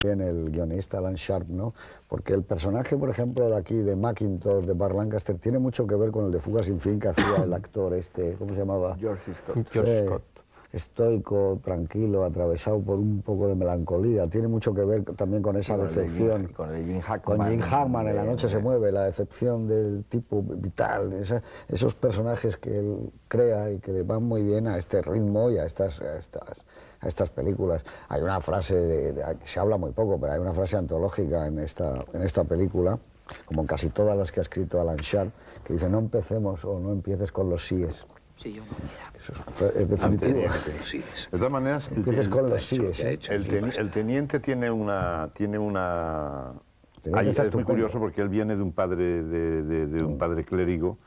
bien el guionista Alan Sharp, ¿no? Porque el personaje, por ejemplo, de aquí, de Mackintosh, de Burt Lancaster, tiene mucho que ver con el de Fuga sin fin que hacía el actor este, ¿cómo se llamaba? George Scott. George Scott. Estoico, tranquilo, atravesado por un poco de melancolía. Tiene mucho que ver también con esa decepción. Con el Jim Hackman. Con Jim Hackman, en La noche se mueve, la decepción del tipo vital, esos personajes que él crea y que le van muy bien a este ritmo y a estas películas. Hay una frase, se habla muy poco, pero hay una frase antológica en esta película, como en casi todas las que ha escrito Alan Sharp, que dice: no empecemos o no empieces con los síes. Sí, yo no. Eso es definitivo. De todas maneras, Empieces con los síes. el teniente tiene una Teniente está es muy estupendo. curioso porque él viene de un padre de un padre clérigo,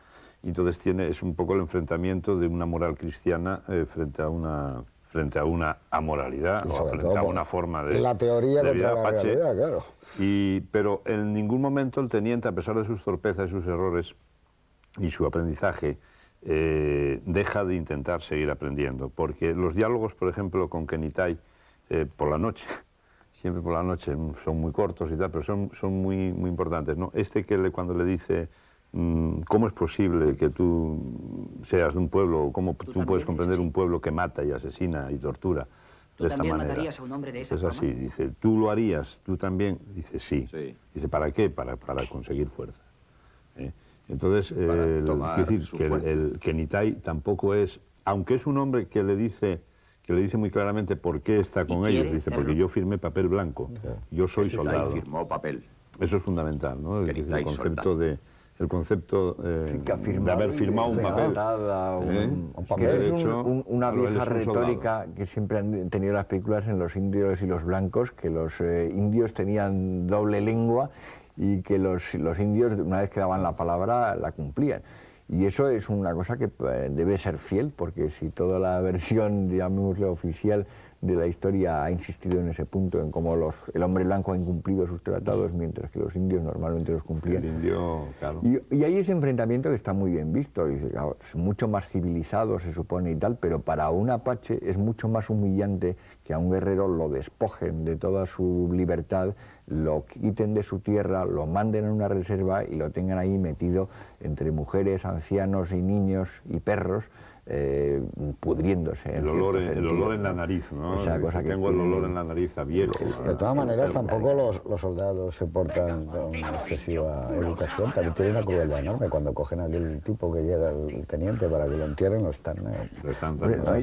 y entonces es un poco el enfrentamiento de una moral cristiana frente a una amoralidad, Y o sobre frente todo a una forma de la teoría de contra vida la apache. realidad, claro. Pero en ningún momento el teniente, a pesar de sus torpezas y sus errores y su aprendizaje, deja de intentar seguir aprendiendo, porque los diálogos, por ejemplo, con Kenitai por la noche, siempre por la noche, son muy cortos y tal, pero son muy, muy importantes, ¿no? Cuando le dice: ¿cómo es posible que tú seas de un pueblo, o cómo tú puedes comprender un pueblo que mata y asesina y tortura de esta manera? matarías a un hombre de esa Es forma? así, dice: ¿tú lo harías? ¿Tú también? Dice: sí. Sí. Dice: ¿para qué? Para conseguir fuerza. Entonces, tomar quiero decir su que fuerza. el Kenitai tampoco es, aunque es un hombre que le dice muy claramente por qué está con quiere ellos. Dice: serlo. porque yo firmé papel blanco, yo soy soldado. Firmó papel. Eso es fundamental, ¿no? Kenitai, El concepto Que ha de firmado haber firmado un papel. Un papel. que es Derecho, una él es vieja un retórica que siempre han tenido las películas en los indios y los blancos, que los indios tenían doble lengua y que los indios, una vez que daban la palabra, la cumplían. Y eso es una cosa que debe ser fiel, porque si toda la versión, llamémosle oficial, de la historia ha insistido en ese punto, en cómo el hombre blanco ha incumplido sus tratados, mientras que los indios normalmente los cumplían. El indio, claro. Y hay ese enfrentamiento que está muy bien visto, dice, claro, es mucho más civilizado, se supone, y tal, pero para un apache es mucho más humillante que a un guerrero lo despojen de toda su libertad, lo quiten de su tierra, lo manden a una reserva y lo tengan ahí metido entre mujeres, ancianos y niños y perros, pudriéndose. El olor en la nariz, ¿no? Esa Dice: cosa que tengo el tiene- olor en la nariz a viejo. De todas maneras, tampoco los soldados se portan con excesiva educación. También tiene una crueldad enorme cuando cogen a aquel tipo que llega, el teniente, para que lo entierren, lo están...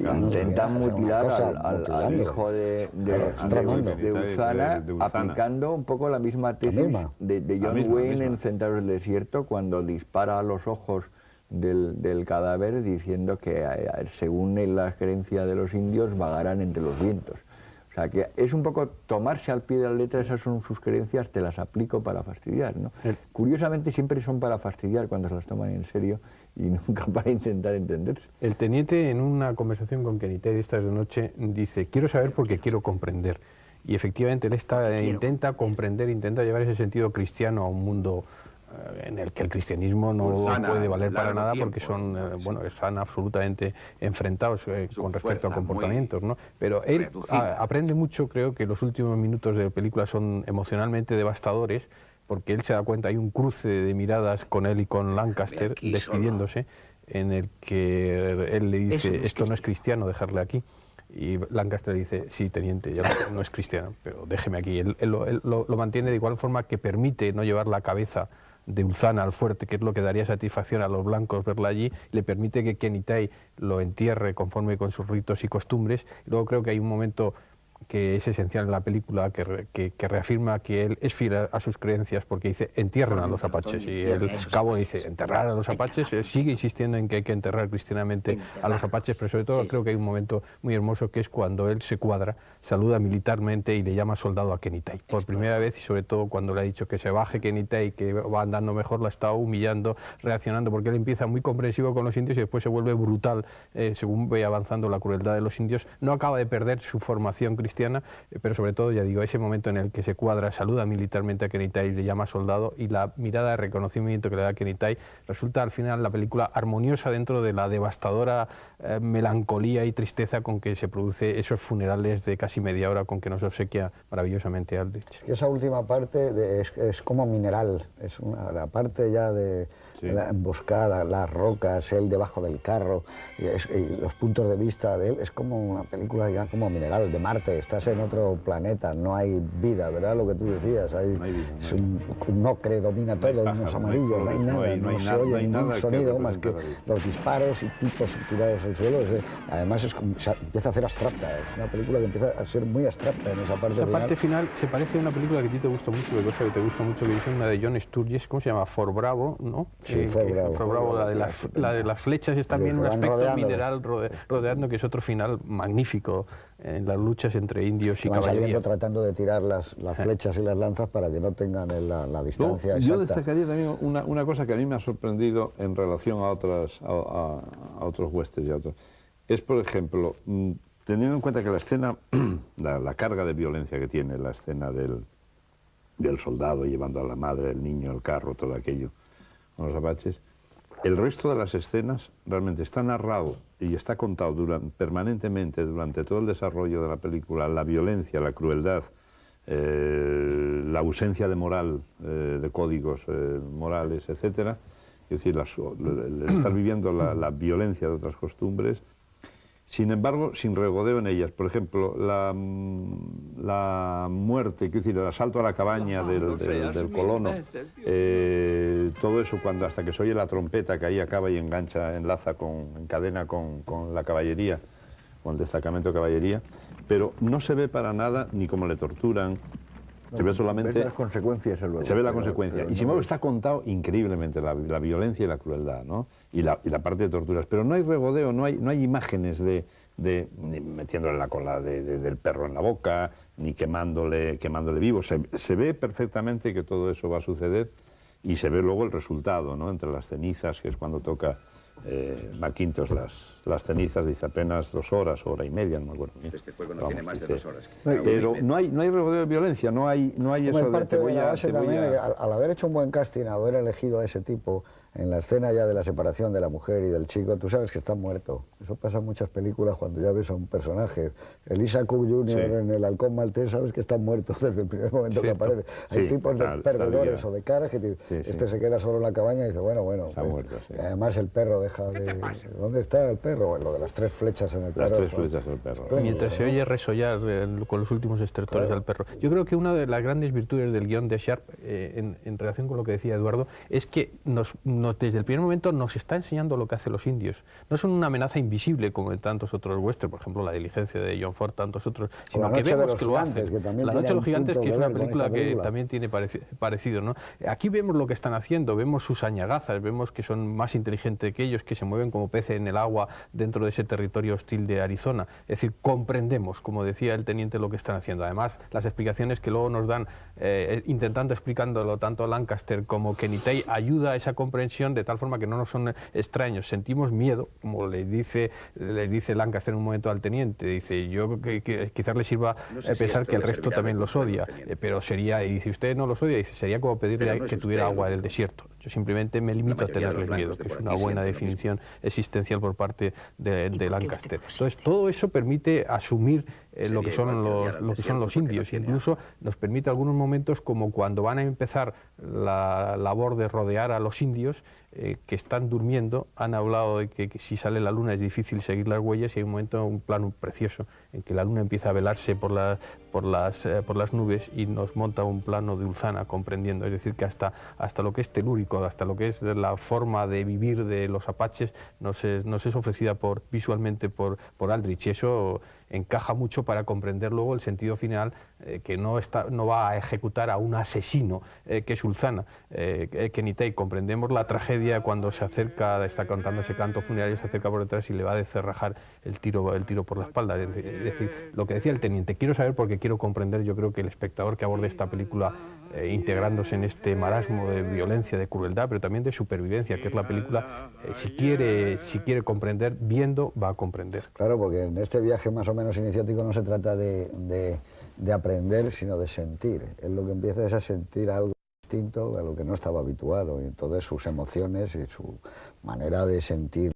Intentan mutilar al mutilando. hijo de es tremendo. Uzana, de Uzana. aplicando un poco la misma tesis misma. de John misma. Wayne en Centauros del Desierto, cuando dispara a los ojos del cadáver, diciendo que según las creencias de los indios vagarán entre los vientos. O sea que es un poco tomarse al pie de la letra, esas son sus creencias, te las aplico para fastidiar, ¿no? Curiosamente siempre son para fastidiar cuando se las toman en serio y nunca para intentar entenderse. El teniente, en una conversación con Kenitai de estas de noche, dice: quiero saber porque quiero comprender. Y efectivamente él intenta comprender, intenta llevar ese sentido cristiano a un mundo en el que el cristianismo no Uzana, puede valer para largo nada, tiempo, porque son, ¿no? están absolutamente enfrentados con respecto a fuerza comportamientos, ¿no? Pero él reducida. aprende mucho. Creo que los últimos minutos de la película son emocionalmente devastadores, porque él se da cuenta, hay un cruce de miradas con él y con Lancaster, Aquí despidiéndose, en el que él le dice: esto no es cristiano, dejarle aquí. Y Lancaster dice: sí, teniente, ya no es cristiano, pero déjeme aquí. Él lo mantiene de igual forma que permite no llevar la cabeza de Uzana al fuerte, que es lo que daría satisfacción a los blancos verla allí, le permite que Kenitai lo entierre conforme con sus ritos y costumbres. Y luego creo que hay un momento que es esencial en la película, que reafirma que él es fiel a sus creencias, porque dice: entierren a los apaches, y el cabo dice: enterrar a los apaches. Él sigue insistiendo en que hay que enterrar cristianamente a los apaches, pero sobre todo creo que hay un momento muy hermoso, que es cuando él se cuadra, saluda militarmente y le llama soldado a Kenitai por primera vez, y sobre todo cuando le ha dicho que se baje Kenitai, que va andando mejor, la está humillando, reaccionando, porque él empieza muy comprensivo con los indios y después se vuelve brutal según ve avanzando la crueldad de los indios. No acaba de perder su formación cristiana, pero sobre todo, ya digo, ese momento en el que se cuadra, saluda militarmente a Kenitai, le llama soldado, y la mirada de reconocimiento que le da a Kenitai resulta al final la película armoniosa dentro de la devastadora melancolía y tristeza con que se produce esos funerales de casi casi media hora con que nos obsequia maravillosamente Aldrich. Esa última parte es como mineral, es la parte ya de la emboscada, las rocas, él debajo del carro, y los puntos de vista de él, es como una película ya como mineral, de Marte, estás en otro planeta, no hay vida, ¿verdad? Lo que tú decías, no hay vida, es un ocre, domina todo, unos amarillos, no hay nada, no se oye ningún sonido más que los disparos y tipos tirados al suelo. Además se empieza a hacer abstracta, es una película que empieza a ser muy abstracta en esa parte final. Esa parte final se parece a una película que a ti te gusta mucho, de cosa que te gusta mucho, que es una de John Sturges, ¿cómo se llama? Fort Bravo, ¿no? Sí, Fort Bravo. Fort Bravo, la de las flechas, es también un aspecto mineral rodeando, que es otro final magnífico en las luchas entre indios y van caballería. Saliendo tratando de tirar las flechas y las lanzas para que no tengan la distancia exacta. Yo destacaría también una cosa que a mí me ha sorprendido en relación a otros westerns y a otros. Es, por ejemplo, teniendo en cuenta que la escena, la carga de violencia que tiene la escena del soldado llevando a la madre, el niño, el carro, todo aquello, con los apaches, el resto de las escenas realmente está narrado y está contado permanentemente durante todo el desarrollo de la película, la violencia, la crueldad, la ausencia de moral, de códigos morales, etcétera. Es decir, el estar viviendo la violencia de otras costumbres, sin embargo, sin regodeo en ellas. Por ejemplo, la muerte, es decir, el asalto a la cabaña del colono, todo eso hasta que se oye la trompeta que ahí acaba y enlaza, encadena con la caballería, con el destacamento de caballería, pero no se ve para nada ni cómo le torturan. Se ve solamente las consecuencias luego. Se ve la consecuencia. Y sin embargo está contado increíblemente la violencia y la crueldad, ¿no? Y la parte de torturas. Pero no hay regodeo, no hay imágenes ni metiéndole la cola del perro en la boca, ni quemándole vivo. Se ve perfectamente que todo eso va a suceder y se ve luego el resultado, ¿no? Entre las cenizas, que es cuando toca McIntosh las cenizas, dice apenas 2 horas, hora y media, no me acuerdo. Este juego no tiene más de 2 horas. Pero no hay regodeo de violencia, no hay eso de parte de la base también, al haber hecho un buen casting, haber elegido a ese tipo en la escena ya de la separación de la mujer y del chico, tú sabes que está muerto. Eso pasa en muchas películas cuando ya ves a un personaje. Elisa Cook Jr. en El Halcón Maltés, sabes que está muerto desde el primer momento que aparece. Hay tipos de perdedores o de caras que se queda solo en la cabaña y dice, bueno, está muerto, y además el perro deja de... ¿Dónde está el perro? Bueno, lo de las 3 flechas en el perro. Las 3 flechas en el perro. Mientras se oye resollar con los últimos estertores al perro. Yo creo que una de las grandes virtudes del guión de Sharp, en relación con lo que decía Eduardo, es que desde el primer momento nos está enseñando lo que hacen los indios. No son una amenaza invisible como en tantos otros westerns, por ejemplo La Diligencia de John Ford, tantos otros, sino que vemos que lo hacen. La Noche de los Gigantes, que es una película que también tiene parecido, ¿no? Aquí vemos lo que están haciendo, vemos sus añagazas, vemos que son más inteligentes que ellos, que se mueven como peces en el agua dentro de ese territorio hostil de Arizona. Es decir, comprendemos, como decía el teniente, lo que están haciendo. Además, las explicaciones que luego nos dan, explicándolo tanto Lancaster como Kenny Tay, ayuda a esa comprensión de tal forma que no nos son extraños. Sentimos miedo, como le dice Lancaster en un momento al teniente. Dice, yo que quizás le sirva pensar que el resto también los odia, pero sería, y dice, usted no los odia, dice, sería como pedirle que tuviera agua del desierto. Yo simplemente me limito a tenerles miedo, que es una buena definición existencial por parte de Lancaster. Entonces, todo eso permite asumir lo que son los indios, incluso nos permite algunos momentos, como cuando van a empezar la labor de rodear a los indios que están durmiendo. Han hablado de que si sale la luna es difícil seguir las huellas, y hay un momento, un plano precioso en que la luna empieza a velarse por las nubes y nos monta un plano de Ulzana comprendiendo, es decir, que hasta lo que es telúrico, hasta lo que es la forma de vivir de los apaches nos es ofrecida visualmente por Aldrich, y eso encaja mucho para comprender luego el sentido final, que no va a ejecutar a un asesino que es Ulzana. Kenny Tay, comprendemos la tragedia cuando se acerca, está cantando ese canto funerario, se acerca por detrás y le va a descerrajar el tiro por la espalda. Es decir, lo que decía el teniente, quiero saber porque quiero comprender. Yo creo que el espectador que aborde esta película integrándose en este marasmo de violencia, de crueldad, pero también de supervivencia, que es la película, si quiere comprender, viendo va a comprender. Claro, porque en este viaje más o menos iniciático no se trata de aprender, sino de sentir. Él lo que empieza es a sentir algo distinto a lo que no estaba habituado, y entonces sus emociones y su manera de sentir